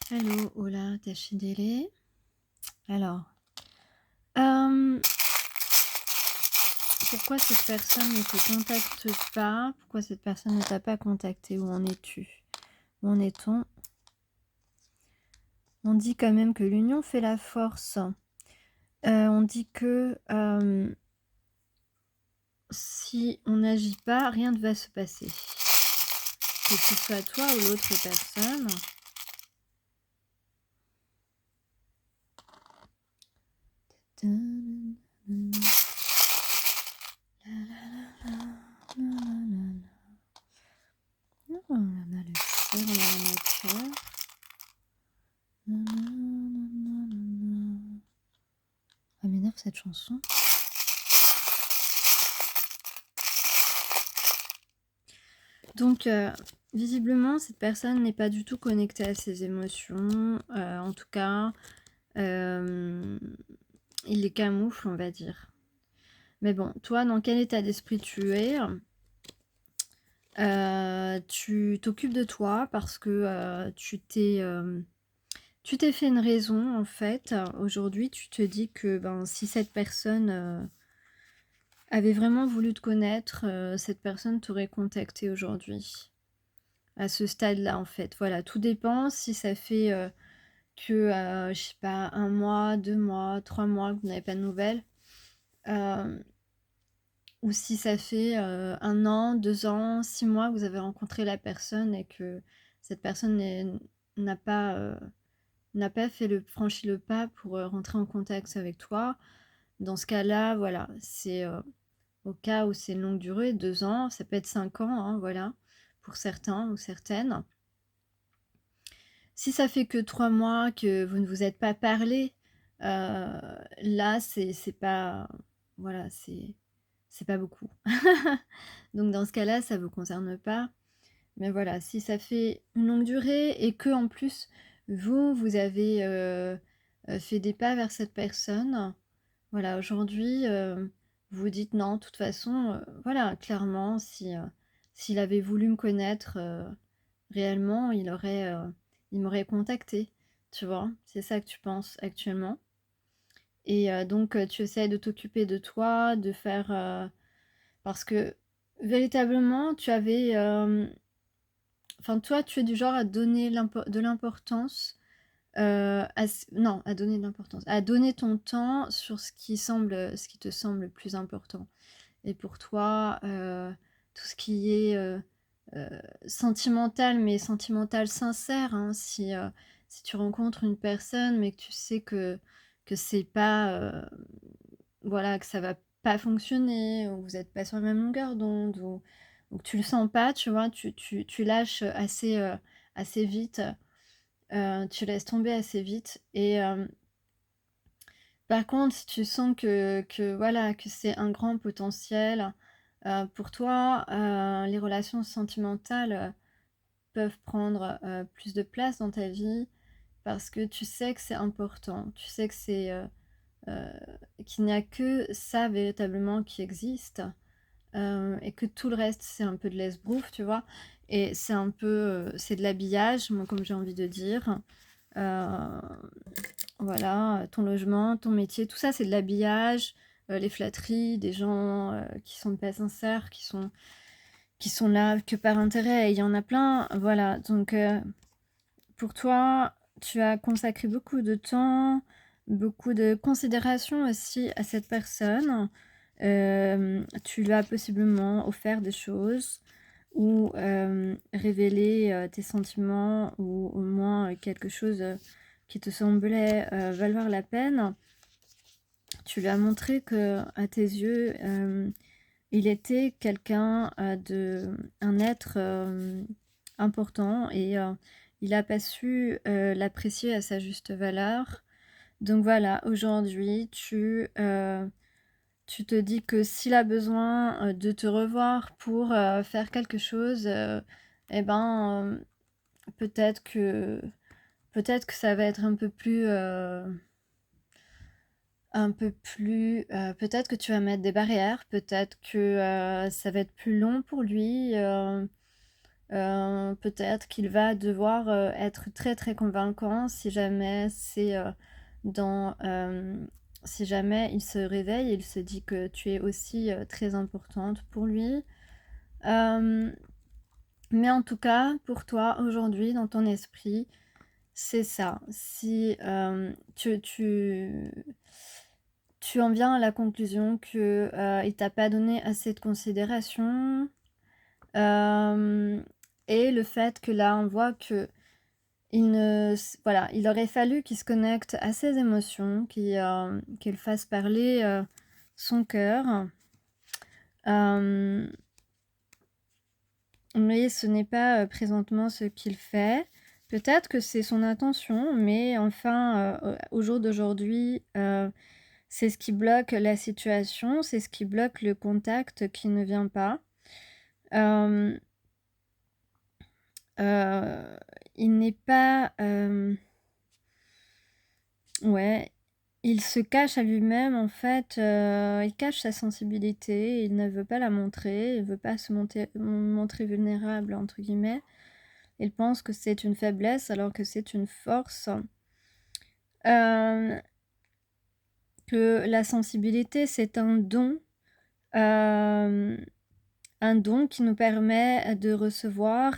Hello, hola, Tachidele. Alors, euh, pourquoi cette personne ne te contacte pas? Pourquoi cette personne ne t'a pas contacté? Où en es-tu? Où en est-on? On dit quand même que l'union fait la force. On dit que si on n'agit pas, rien ne va se passer. Que ce soit toi ou l'autre personne. On a le cœur, on a la nature. Elle m'énerve cette chanson. Donc, visiblement, cette personne n'est pas du tout connectée à ses émotions. En tout cas, il les camoufle, on va dire. Mais bon, toi, dans quel état d'esprit tu es? Tu t'occupes de toi parce que tu t'es fait une raison, en fait. Aujourd'hui, tu te dis que si cette personne avait vraiment voulu te connaître, cette personne t'aurait contacté aujourd'hui. À ce stade-là, en fait. Voilà, tout dépend si ça fait je sais pas, 1 mois, 2 mois, 3 mois que vous n'avez pas de nouvelles. Ou si ça fait 1 an, 2 ans, 6 mois que vous avez rencontré la personne et que cette personne n'a pas, franchi le pas pour rentrer en contact avec toi. Dans ce cas-là, voilà, c'est au cas où c'est une longue durée, 2 ans, ça peut être 5 ans, hein, voilà, pour certains ou certaines. Si ça fait que 3 mois que vous ne vous êtes pas parlé, là, c'est pas voilà, c'est pas beaucoup. Donc dans ce cas-là, ça vous concerne pas. Mais voilà, si ça fait une longue durée et que en plus, vous avez, fait des pas vers cette personne, voilà, aujourd'hui, vous vous dites: «Non, de toute façon», voilà, clairement, si, s'il avait voulu me connaître, réellement, il m'aurait contacté, tu vois? C'est ça que tu penses actuellement et donc tu essaies de t'occuper de toi, de faire, parce que véritablement tu avais, enfin toi, tu es du genre à donner de l'importance, à s non, à donner de l'importance, à donner ton temps sur ce qui te semble le plus important et pour toi, tout ce qui est, heu, sentimental, mais sentimental sincère, hein, si tu rencontres une personne, mais que tu sais que c'est pas, voilà, que ça va pas fonctionner ou vous êtes pas sur la même longueur d'onde ou que tu le sens pas, tu vois? Tu lâches assez, assez vite, tu laisses tomber assez vite et par contre, si tu sens que voilà, que c'est un grand potentiel, pour toi, les relations sentimentales, peuvent prendre, plus de place dans ta vie parce que tu sais que c'est important. Tu sais que heu, qu'il n'y a que ça véritablement qui existe, et que tout le reste, c'est un peu de l'esbrouffe, tu vois? Et c'est un peu, c'est de l'habillage, moi, comme j'ai envie de dire. Heu, voilà, ton logement, ton métier, tout ça, c'est de l'habillage, les flatteries des gens, qui sont pas sincères, qui sont là que par intérêt et il y en a plein, voilà. Donc pour toi, tu as consacré beaucoup de temps, beaucoup de considération aussi à cette personne. Tu lui as possiblement offert des choses ou révélé, tes sentiments ou au moins, quelque chose, qui te semblait, valoir la peine. Tu lui as montré que à tes yeux, il était quelqu'un, un être, important et il a pas su, l'apprécier à sa juste valeur. Donc voilà, aujourd'hui, tu te dis que s'il a besoin, de te revoir pour, faire quelque chose, et ben, peut-être que ça va être un peu plus, peut-être que tu vas mettre des barrières, peut-être que, ça va être plus long pour lui, Peut-être qu'il va devoir, être très, très convaincant si jamais c'est, dans, si jamais il se réveille et il se dit que tu es aussi, très importante pour lui. Hem, mais en tout cas, pour toi, aujourd'hui, dans ton esprit, c'est ça. Si, tu en viens à la conclusion que, il t'a pas donné assez de considération, hem et le fait que là, on voit que il ne s voilà, il aurait fallu qu'il se connecte à ses émotions, qu'il fasse parler, son cœur. Hem, mais ce n'est pas, présentement ce qu'il fait. Peut-être que c'est son intention, mais enfin, au jour d'aujourd'hui, c'est ce qui bloque la situation, c'est ce qui bloque le contact qui ne vient pas. Hem, heu, il n'est pas, ouais, il se cache à lui-même en fait, il cache sa sensibilité, il ne veut pas la montrer, il veut pas se montrer «vulnérable» entre guillemets. Il pense que c'est une faiblesse alors que c'est une force. Hem, que la sensibilité c'est hem, un don qui nous permet de recevoir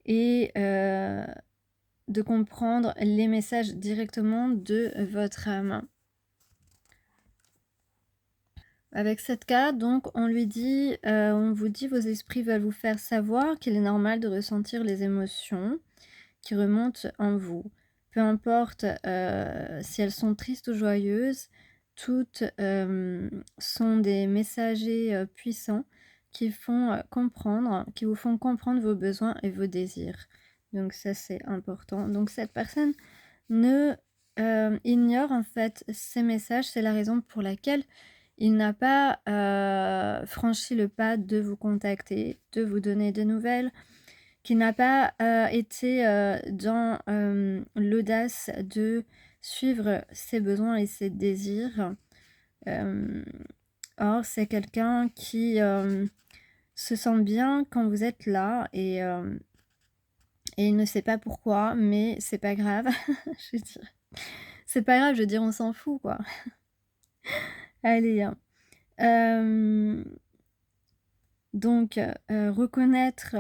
et de comprendre les messages directement de votre âme. Avec cette carte, donc, on lui dit, on vous dit: «Vos esprits veulent vous faire savoir qu'il est normal de ressentir les émotions qui remontent en vous. Peu importe, si elles sont tristes ou joyeuses, toutes, sont des messagers, puissants qui vous font comprendre vos besoins et vos désirs». Donc ça, c'est important. Donc cette personne ne, ignore en fait ces messages. C'est la raison pour laquelle il n'a pas, franchi le pas de vous contacter, de vous donner des nouvelles, qu'il n'a pas, été, dans, l'audace de suivre ses besoins et ses désirs. Hem, or c'est quelqu'un qui, se sent bien quand vous êtes là et il ne sait pas pourquoi, mais c'est pas grave, je veux dire. C'est pas grave, je veux dire, on s'en fout, quoi. Allez, hein. Hem, donc reconnaître,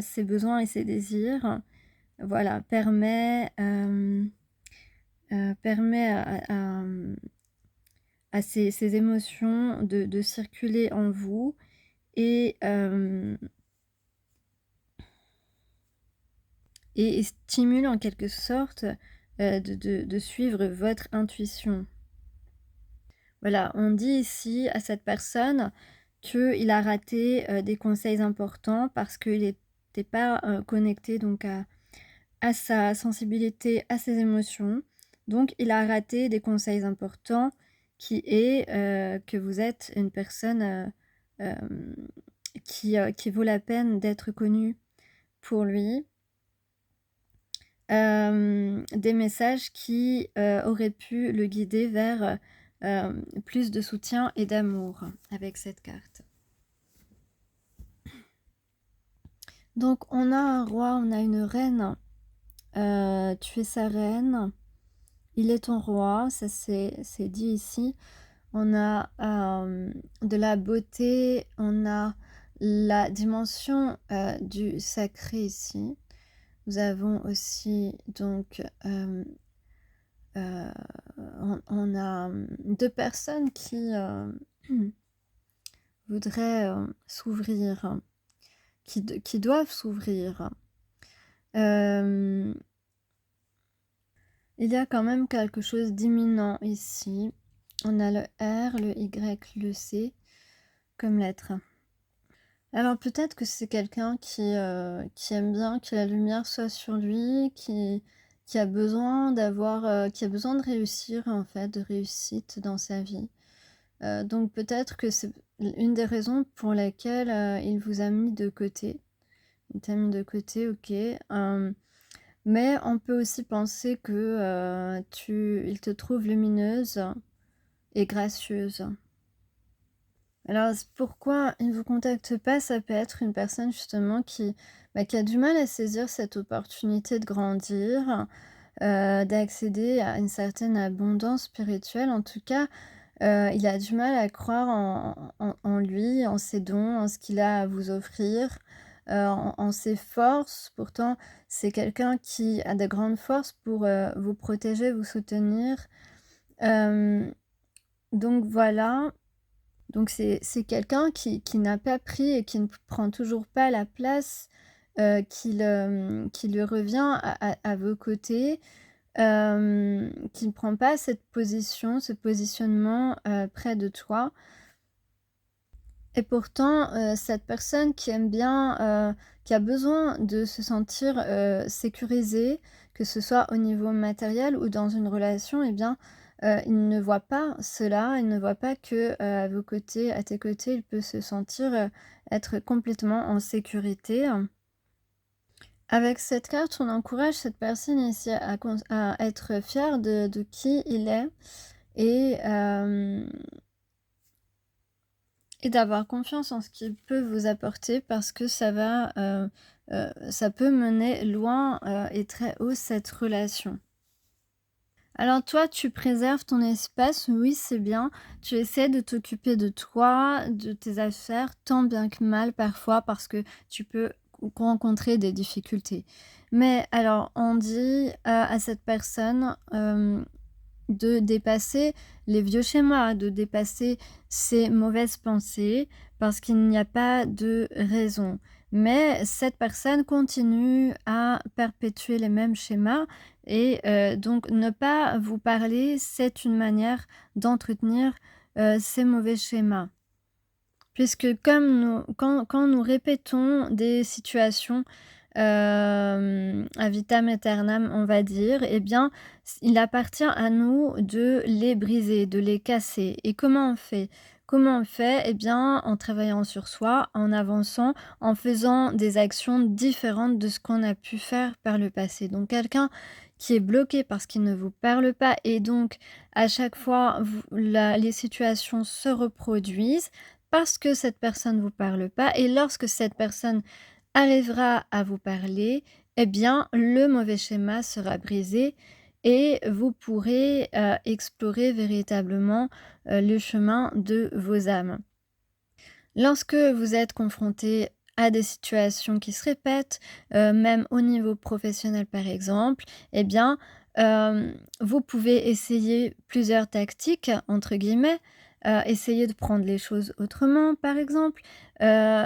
ses besoins et ses désirs, voilà, permet à ces émotions de circuler en vous et et stimule en quelque sorte, de suivre votre intuition. Voilà, on dit ici à cette personne qu'il a raté, des conseils importants parce qu'il n'était pas, connecté donc à sa sensibilité, à ses émotions. Donc il a raté des conseils importants qui est, que vous êtes une personne, hem, qui vaut la peine d'être connue pour lui. Des messages qui, auraient pu le guider vers, plus de soutien et d'amour avec cette carte. Donc on a un roi, on a une reine, tu es sa reine, il est ton roi, ça c'est dit ici. On a, de la beauté, on a la dimension, du sacré ici. Nous avons aussi donc, on a, 2 personnes qui, voudraient, s'ouvrir, qui doivent s'ouvrir. Hem, il y a quand même quelque chose d'imminent ici. On a le R, le Y, le C comme lettres. Alors peut-être que c'est quelqu'un qui aime bien que la lumière soit sur lui, qui a besoin d'avoir, qui a besoin de réussir en fait, de réussite dans sa vie. Donc peut-être que c'est une des raisons pour lesquelles, il vous a mis de côté. Il t'a mis de côté, OK, mais on peut aussi penser que, il te trouve lumineuse et gracieuse. Alors c pourquoi il ne vous contacte pas? Ça peut être une personne justement qui a du mal à saisir cette opportunité de grandir, d'accéder à une certaine abondance spirituelle. En tout cas, il a du mal à croire en lui, en ses dons, en ce qu'il a à vous offrir, en ses forces. Pourtant, c'est quelqu'un qui a de grandes forces pour, vous protéger, vous soutenir. Hem, donc voilà, donc c'est quelqu'un qui n'a pas pris et qui ne prend toujours pas la place, qui lui revient à vos côtés. Qui ne prend pas cette position, ce positionnement, près de toi et pourtant, cette personne qui aime bien, qui a besoin de se sentir, sécurisée, que ce soit au niveau matériel ou dans une relation et bien, il ne voit pas cela. Il ne voit pas que, à vos côtés, à tes côtés, il peut se sentir, être complètement en sécurité. Avec cette carte, on encourage cette personne ici à être fière de qui il est et hem et d'avoir confiance en ce qu'il peut vous apporter parce que ça peut mener loin, et très haut cette relation. Alors toi, tu préserves ton espace, oui, c'est bien. Tu essaies de t'occuper de toi, de tes affaires, tant bien que mal parfois parce que tu peux rencontrer des difficultés. Mais alors on dit, à cette personne, de dépasser les vieux schémas, de dépasser ces mauvaises pensées parce qu'il n'y a pas de raison. Mais cette personne continue à perpétuer les mêmes schémas et donc ne pas vous parler, c'est une manière d'entretenir, ces mauvais schémas. Puisque comme quand nous répétons des situations, ad vitam aeternam, on va dire, eh bien, il appartient à nous de les briser, de les casser. Et comment on fait? Comment on fait? Eh bien, en travaillant sur soi, en avançant, en faisant des actions différentes de ce qu'on a pu faire par le passé. Donc quelqu'un qui est bloqué parce qu'il ne vous parle pas et donc à chaque fois les situations se reproduisent, parce que cette personne ne vous parle pas et lorsque cette personne arrivera à vous parler, eh bien, le mauvais schéma sera brisé et vous pourrez, explorer véritablement, le chemin de vos âmes. Lorsque vous êtes confronté à des situations qui se répètent, même au niveau professionnel par exemple, eh bien, vous pouvez essayer plusieurs «tactiques» entre guillemets, essayer de prendre les choses autrement par exemple. Heu,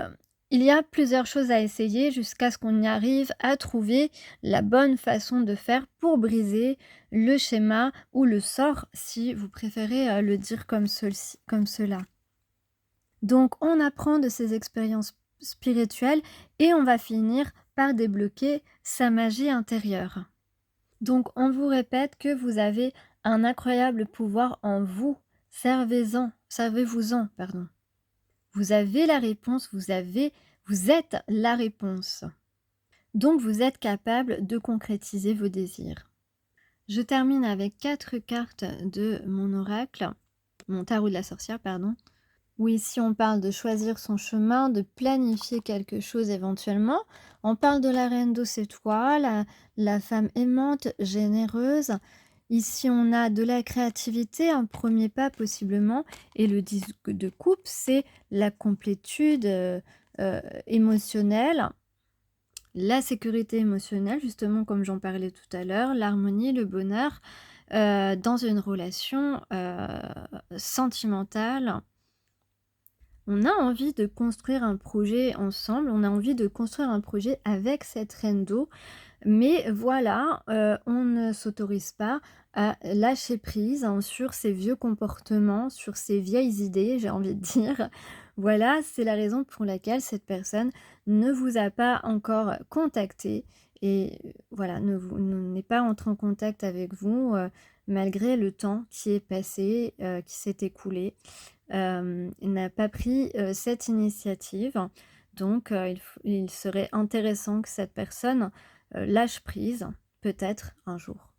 il y a plusieurs choses à essayer jusqu'à ce qu'on y arrive à trouver la bonne façon de faire pour briser le schéma ou le sort si vous préférez, le dire comme cela. Donc on apprend de ces expériences spirituelles et on va finir par débloquer sa magie intérieure. Donc on vous répète que vous avez un incroyable pouvoir en vous. Servez-vous-en, pardon. Vous avez la réponse, vous êtes la réponse. Donc vous êtes capable de concrétiser vos désirs. Je termine avec 4 cartes de mon oracle, mon tarot de la sorcière, pardon. Oui, si on parle de choisir son chemin, de planifier quelque chose éventuellement. On parle de la reine d'eau, c'est toi, la femme aimante, généreuse. Ici, on a de la créativité, un premier pas possiblement. Et le disque de coupe, c'est la complétude émotionnelle, la sécurité émotionnelle, justement comme j'en parlais tout à l'heure, l'harmonie, le bonheur dans une relation sentimentale. On a envie de construire un projet ensemble, on a envie de construire un projet avec cette reine d'eau, mais voilà, on ne s'autorise pas à lâcher prise, hein, sur ses vieux comportements, sur ses vieilles idées, j'ai envie de dire. Voilà, c'est la raison pour laquelle cette personne ne vous a pas encore contacté et voilà, n'est pas entrée en contact avec vous, malgré le temps qui est passé, qui s'est écoulé. Il n'a pas pris, cette initiative. Donc il serait intéressant que cette personne, lâche prise, peut-être un jour.